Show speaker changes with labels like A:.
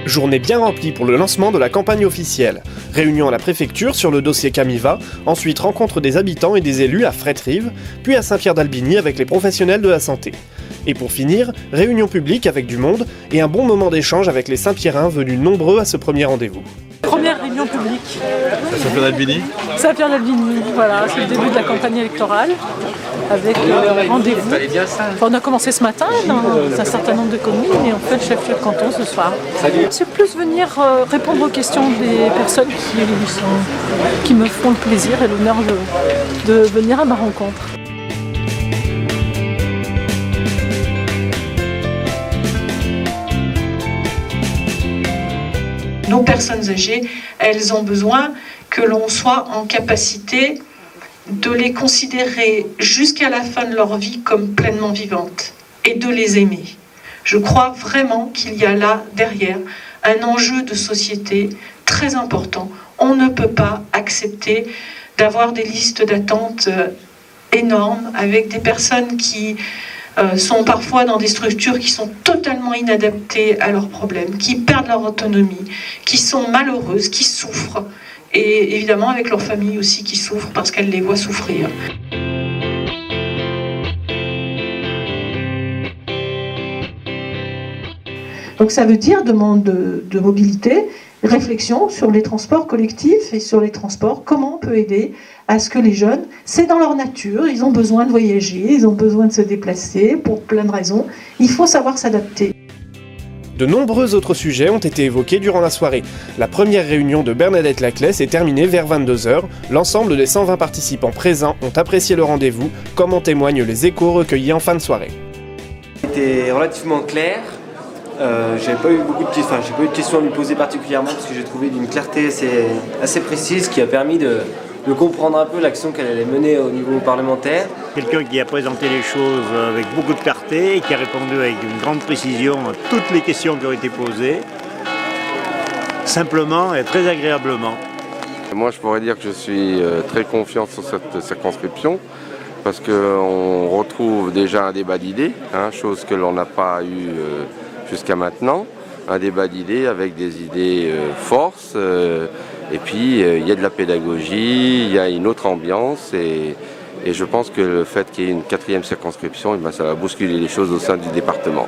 A: Journée bien remplie pour le lancement de la campagne officielle. Réunion à la préfecture sur le dossier Camiva, ensuite rencontre des habitants et des élus à Fréterive, puis à Saint-Pierre-d'Albigny avec les professionnels de la santé. Et pour finir, réunion publique avec du monde et un bon moment d'échange avec les Saint-Pierrains venus nombreux à ce premier rendez-vous.
B: Première réunion publique.
C: À Saint-Pierre-d'Albigny ?
B: Saint-Pierre-d'Albigny, voilà, c'est le début de la campagne électorale avec rendez-vous. Enfin, on a commencé ce matin dans un certain nombre de communes et on fait le chef-lieu de canton ce soir. C'est plus venir répondre aux questions des personnes qui me font le plaisir et l'honneur de venir à ma rencontre.
D: Nos personnes âgées, elles ont besoin que l'on soit en capacité de les considérer jusqu'à la fin de leur vie comme pleinement vivantes et de les aimer. Je crois vraiment qu'il y a là, derrière, un enjeu de société très important. On ne peut pas accepter d'avoir des listes d'attente énormes avec des personnes qui sont parfois dans des structures qui sont totalement inadaptées à leurs problèmes, qui perdent leur autonomie, qui sont malheureuses, qui souffrent, et évidemment avec leur famille aussi qui souffre parce qu'elle les voit souffrir. Donc ça veut dire demande de mobilité, réflexion sur les transports collectifs et sur les transports, comment on peut aider à ce que les jeunes, c'est dans leur nature, ils ont besoin de voyager, ils ont besoin de se déplacer pour plein de raisons, il faut savoir s'adapter.
A: De nombreux autres sujets ont été évoqués durant la soirée. La première réunion de Bernadette Laclais s'est terminée vers 22h. L'ensemble des 120 participants présents ont apprécié le rendez-vous, comme en témoignent les échos recueillis en fin de soirée.
E: C'était relativement clair. J'ai pas eu de questions à lui poser particulièrement parce que j'ai trouvé d'une clarté assez précise qui a permis de comprendre un peu l'action qu'elle allait mener au niveau parlementaire.
F: Quelqu'un qui a présenté les choses avec beaucoup de clarté et qui a répondu avec une grande précision à toutes les questions qui ont été posées, simplement et très agréablement.
G: Moi, je pourrais dire que je suis très confiant sur cette circonscription parce qu'on retrouve déjà un débat d'idées, chose que l'on n'a pas eu jusqu'à maintenant, un débat d'idées avec des idées forces, et puis il y a de la pédagogie, il y a une autre ambiance, et je pense que le fait qu'il y ait une 4e circonscription, ça va bousculer les choses au sein du département.